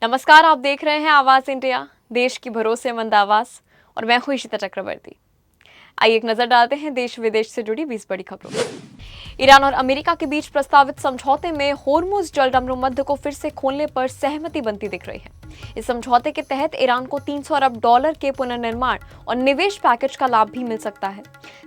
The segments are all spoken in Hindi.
नमस्कार, आप देख रहे हैं आवाज इंडिया, देश की भरोसेमंद आवाज। और मैं हूं इशिता चक्रवर्ती। आइए एक नजर डालते हैं देश विदेश से जुड़ी 20 बड़ी खबरों पर। ईरान और अमेरिका के बीच प्रस्तावित समझौते में होर्मुज जलडमरू मध्य को फिर से खोलने पर सहमति बनती दिख रही है। इस समझौते के तहत ईरान को $300 अरब के पुनर्निर्माण और निवेश पैकेज का लाभ भी मिल सकता है।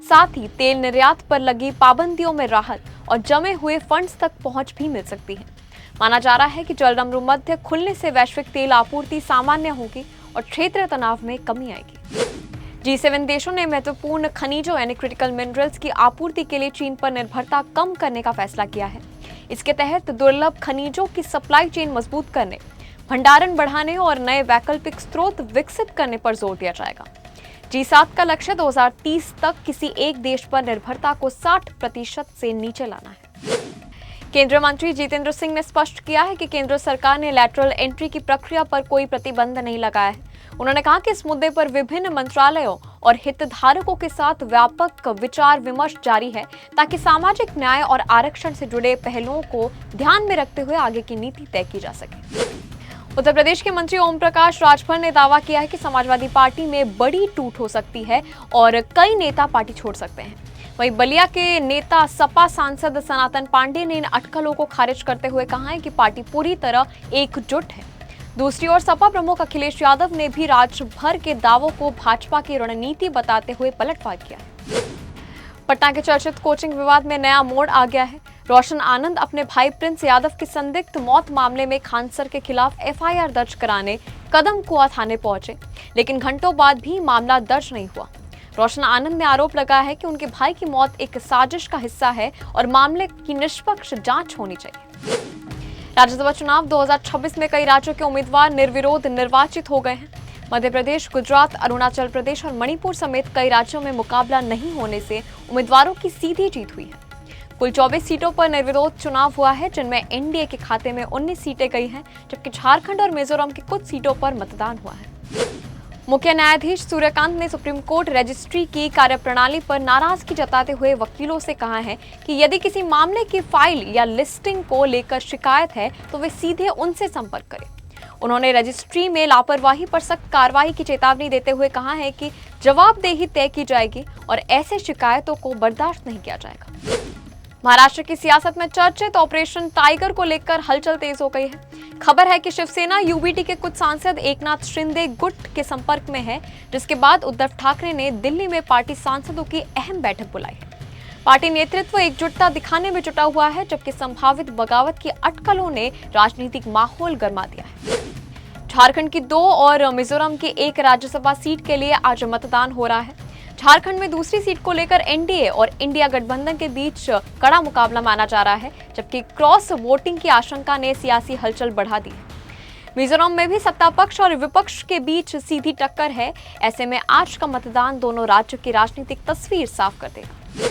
साथ ही तेल निर्यात पर लगी पाबंदियों में राहत और जमे हुए फंड्स तक पहुंच भी मिल सकती है। माना जा रहा है कि जलडमरू मध्य खुलने से वैश्विक तेल आपूर्ति सामान्य होगी और क्षेत्रीय तनाव में कमी आएगी। G7 देशों ने महत्वपूर्ण खनिजों यानी क्रिटिकल मिनरल्स की आपूर्ति के लिए चीन पर निर्भरता कम करने का फैसला किया है। इसके तहत दुर्लभ खनिजों की सप्लाई चेन मजबूत करने, भंडारण बढ़ाने और नए वैकल्पिक स्रोत विकसित करने पर जोर दिया जाएगा। G7 का लक्ष्य 2030 तक किसी एक देश पर निर्भरता को 60% से नीचे लाना है। केंद्रीय मंत्री जितेंद्र सिंह ने स्पष्ट किया है कि केंद्र सरकार ने लैटरल एंट्री की प्रक्रिया पर कोई प्रतिबंध नहीं लगाया है। उन्होंने कहा कि इस मुद्दे पर विभिन्न मंत्रालयों और हितधारकों के साथ व्यापक विचार विमर्श जारी है, ताकि सामाजिक न्याय और आरक्षण से जुड़े पहलुओं को ध्यान में रखते हुए आगे की नीति तय की जा सके। उत्तर प्रदेश के मंत्री ओम प्रकाश राजभर ने दावा किया है कि समाजवादी पार्टी में बड़ी टूट हो सकती है और कई नेता पार्टी छोड़ सकते हैं। वहीं बलिया के नेता सपा सांसद सनातन पांडे ने इन अटकलों को खारिज करते हुए कहा है कि पार्टी पूरी तरह एकजुट है। दूसरी ओर सपा प्रमुख अखिलेश यादव ने भी राजभर के दावों को भाजपा की रणनीति बताते हुए पलटवार किया है। पटना के चर्चित कोचिंग विवाद में नया मोड़ आ गया है। रोशन आनंद अपने भाई प्रिंस यादव की संदिग्ध मौत मामले में खानसर के खिलाफ FIR दर्ज कराने कदम कुआं थाने पहुंचे, लेकिन घंटों बाद भी मामला दर्ज नहीं हुआ। रोशन आनंद ने आरोप लगाया है कि उनके भाई की मौत एक साजिश का हिस्सा है और मामले की निष्पक्ष जांच होनी चाहिए। राज्यसभा चुनाव 2026 में कई राज्यों के उम्मीदवार निर्विरोध निर्वाचित हो गए हैं। मध्य प्रदेश, गुजरात, अरुणाचल प्रदेश और मणिपुर समेत कई राज्यों में मुकाबला नहीं होने से उम्मीदवारों की सीधी जीत हुई है। कुल 24 सीटों पर निर्विरोध चुनाव हुआ है, जिनमें NDA के खाते में 19 सीटें गई हैं, जबकि झारखंड और मिजोरम की कुछ सीटों पर मतदान हुआ है। मुख्य न्यायाधीश सूर्यकांत ने सुप्रीम कोर्ट रजिस्ट्री की कार्यप्रणाली पर नाराजगी जताते हुए वकीलों से कहा है कि यदि किसी मामले की फाइल या लिस्टिंग को लेकर शिकायत है तो वे सीधे उनसे संपर्क करें। उन्होंने रजिस्ट्री में लापरवाही पर सख्त कार्रवाई की चेतावनी देते हुए कहा है कि जवाबदेही तय की जाएगी और ऐसे शिकायतों को बर्दाश्त नहीं किया जाएगा। महाराष्ट्र की सियासत में चर्चित ऑपरेशन टाइगर को लेकर हलचल तेज हो गई है। खबर है कि शिवसेना UBT के कुछ सांसद एकनाथ शिंदे गुट के संपर्क में है, जिसके बाद उद्धव ठाकरे ने दिल्ली में पार्टी सांसदों की अहम बैठक बुलाई है। पार्टी नेतृत्व एकजुटता दिखाने में जुटा हुआ है, जबकि संभावित बगावत की अटकलों ने राजनीतिक माहौल गर्मा दिया है। झारखंड की 2 और मिजोरम की 1 राज्यसभा सीट के लिए आज मतदान हो रहा है। झारखंड में दूसरी सीट को लेकर NDA और इंडिया गठबंधन के बीच कड़ा मुकाबला माना जा रहा है, जबकि क्रॉस वोटिंग की आशंका ने सियासी हलचल बढ़ा दी है। मिजोरम में भी सत्ता पक्ष और विपक्ष के बीच सीधी टक्कर है। ऐसे में आज का मतदान दोनों राज्यों की राजनीतिक तस्वीर साफ कर देगा।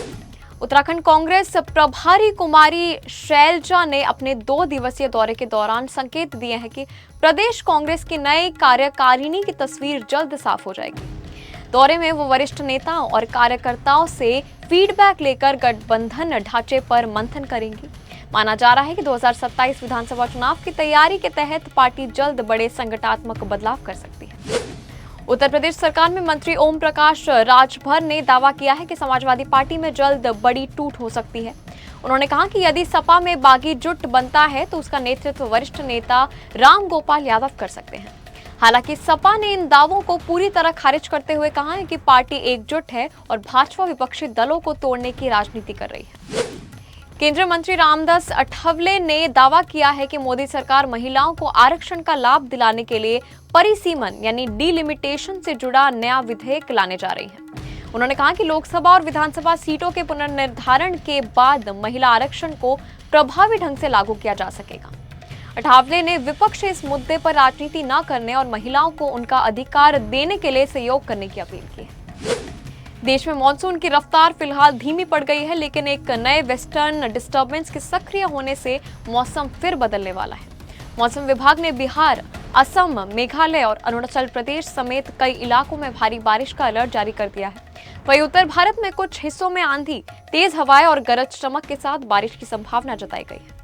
उत्तराखंड कांग्रेस प्रभारी कुमारी शैलजा ने अपने 2 दिवसीय दौरे के दौरान संकेत दिए हैं कि प्रदेश कांग्रेस की नई कार्यकारिणी की तस्वीर जल्द साफ हो जाएगी। दौरे में वो वरिष्ठ नेताओं और कार्यकर्ताओं से फीडबैक लेकर गठबंधन ढांचे पर मंथन करेंगी। माना जा रहा है कि 2027 विधानसभा चुनाव की तैयारी के तहत पार्टी जल्द बड़े संगठनात्मक बदलाव कर सकती है। उत्तर प्रदेश सरकार में मंत्री ओम प्रकाश राजभर ने दावा किया है कि समाजवादी पार्टी में जल्द बड़ी टूट हो सकती है। उन्होंने कहा कि यदि सपा में बागी जुट बनता है तो उसका नेतृत्व वरिष्ठ नेता राम गोपाल यादव कर सकते हैं। हालांकि सपा ने इन दावों को पूरी तरह खारिज करते हुए कहा है कि पार्टी एकजुट है और भाजपा विपक्षी दलों को तोड़ने की राजनीति कर रही है। केंद्रीय मंत्री रामदास अठावले ने दावा किया है कि मोदी सरकार महिलाओं को आरक्षण का लाभ दिलाने के लिए परिसीमन यानी डिलिमिटेशन से जुड़ा नया विधेयक लाने जा रही है। उन्होंने कहा कि लोकसभा और विधानसभा सीटों के पुनर्निर्धारण के बाद महिला आरक्षण को प्रभावी ढंग से लागू किया जा सकेगा। अठावले ने विपक्ष से इस मुद्दे पर राजनीति न करने और महिलाओं को उनका अधिकार देने के लिए सहयोग करने की अपील की है। देश में मानसून की रफ्तार फिलहाल धीमी पड़ गई है, लेकिन एक नए वेस्टर्न डिस्टर्बेंस के सक्रिय होने से मौसम फिर बदलने वाला है। मौसम विभाग ने बिहार, असम, मेघालय और अरुणाचल प्रदेश समेत कई इलाकों में भारी बारिश का अलर्ट जारी कर दिया है। वहीं उत्तर भारत में कुछ हिस्सों में आंधी, तेज हवाएं और गरज चमक के साथ बारिश की संभावना जताई गई है।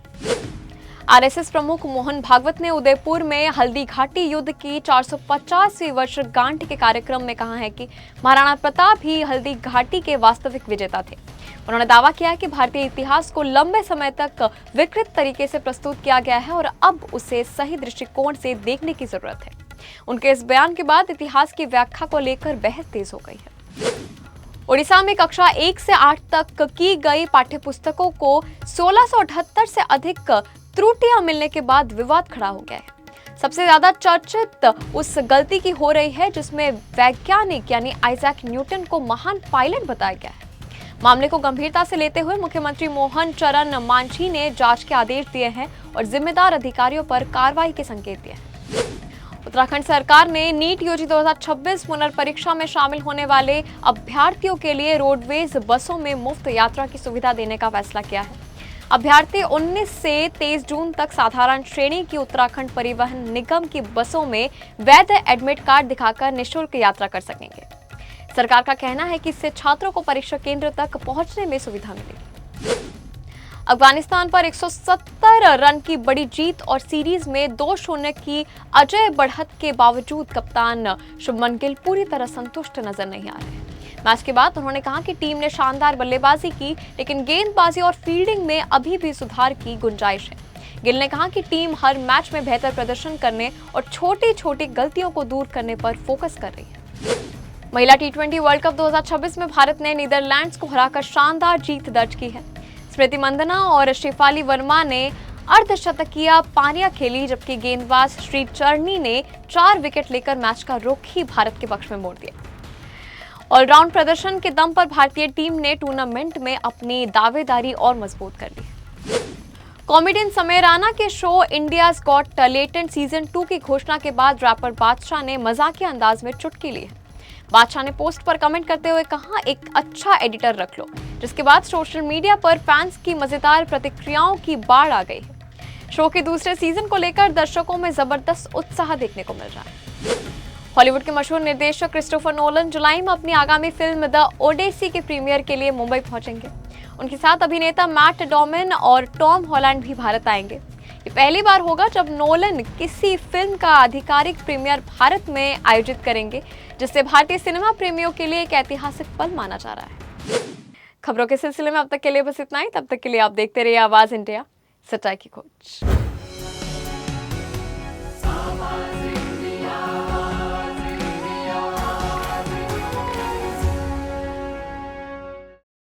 आरएसएस प्रमुख मोहन भागवत ने उदयपुर में हल्दी घाटी युद्ध की 450वीं वर्षगांठ के कार्यक्रम में कहा है कि महाराणा प्रताप ही हल्दी घाटी के वास्तविक विजेता थे। उन्होंने दावा किया है कि भारतीय इतिहास को लंबे समय तक विकृत तरीके से प्रस्तुत किया गया है और अब उसे सही दृष्टिकोण से देखने की जरूरत है। उनके इस बयान के बाद इतिहास की व्याख्या को लेकर बहस तेज हो गई है। ओडिशा में कक्षा 1 से 8 तक की गई पाठ्यपुस्तकों को 1678 से अधिक त्रुटियां मिलने के बाद विवाद खड़ा हो गया है। सबसे ज्यादा चर्चित उस गलती की हो रही है जिसमें वैज्ञानिक यानी आइजैक न्यूटन को महान पायलट बताया गया है। मामले को गंभीरता से लेते हुए मुख्यमंत्री मोहन चरण मांझी ने जांच के आदेश दिए हैं और जिम्मेदार अधिकारियों पर कार्रवाई के संकेत दिए हैं। उत्तराखंड सरकार ने नीट यूजी 2026 पुनर्परीक्षा में शामिल होने वाले अभ्यर्थियों के लिए रोडवेज बसों में मुफ्त यात्रा की सुविधा देने का फैसला किया है। अभ्यर्थी 19 से 23 जून तक साधारण श्रेणी की उत्तराखंड परिवहन निगम की बसों में वैध एडमिट कार्ड दिखाकर निःशुल्क यात्रा कर सकेंगे। सरकार का कहना है कि इससे छात्रों को परीक्षा केंद्र तक पहुंचने में सुविधा मिलेगी। अफगानिस्तान पर 170 रन की बड़ी जीत और सीरीज में 2-0 की अजय बढ़त के बावजूद कप्तान शुभमन गिल पूरी तरह संतुष्ट नजर नहीं आ रहे। मैच के बाद उन्होंने कहा कि टीम ने शानदार बल्लेबाजी की, लेकिन गेंदबाजी और फील्डिंग में अभी भी सुधार की गुंजाइश है। गिल ने कहा कि टीम हर मैच में बेहतर प्रदर्शन करने और छोटी छोटी गलतियों को दूर करने पर फोकस कर रही है। महिला टी20 वर्ल्ड कप 2026 में भारत ने नीदरलैंड्स को हराकर शानदार जीत दर्ज की है। स्मृति मंदना और शेफाली वर्मा ने अर्धशतकीय पारियां खेली, जबकि गेंदबाज श्रीचरणी ने 4 विकेट लेकर मैच का रुख ही भारत के पक्ष में मोड़ दिया। ऑलराउंड प्रदर्शन के दम पर भारतीय टीम ने टूर्नामेंट में अपनी दावेदारी और मजबूत कर ली। कॉमेडियन समय राणा के show India's got talent season 2 की घोषणा के बाद रैपर बादशाह ने मजाकिया अंदाज में चुटकी ली है। बादशाह ने पोस्ट पर कमेंट करते हुए कहा, एक अच्छा एडिटर रख लो, जिसके बाद सोशल मीडिया पर फैंस की मजेदार प्रतिक्रियाओं की बाढ़ आ गई है। शो के दूसरे सीजन को लेकर दर्शकों में जबरदस्त उत्साह देखने को मिल रहा है। हॉलीवुड के मशहूर निर्देशक क्रिस्टोफर नोलन जुलाई में अपनी आगामी फिल्म द ओडेसी के प्रीमियर के लिए मुंबई पहुंचेंगे। उनके साथ अभिनेता मैट डॉमन और टॉम हॉलैंड भी भारत आएंगे। ये पहली बार होगा जब नोलन किसी फिल्म का आधिकारिक प्रीमियर भारत में आयोजित करेंगे, जिससे भारतीय सिनेमा प्रेमियों के लिए एक ऐतिहासिक पल माना जा रहा है। खबरों के सिलसिले में अब तक के लिए बस इतना ही। तब तक के लिए आप देखते रहिए आवाज इंडिया, सच्चाई की खोज।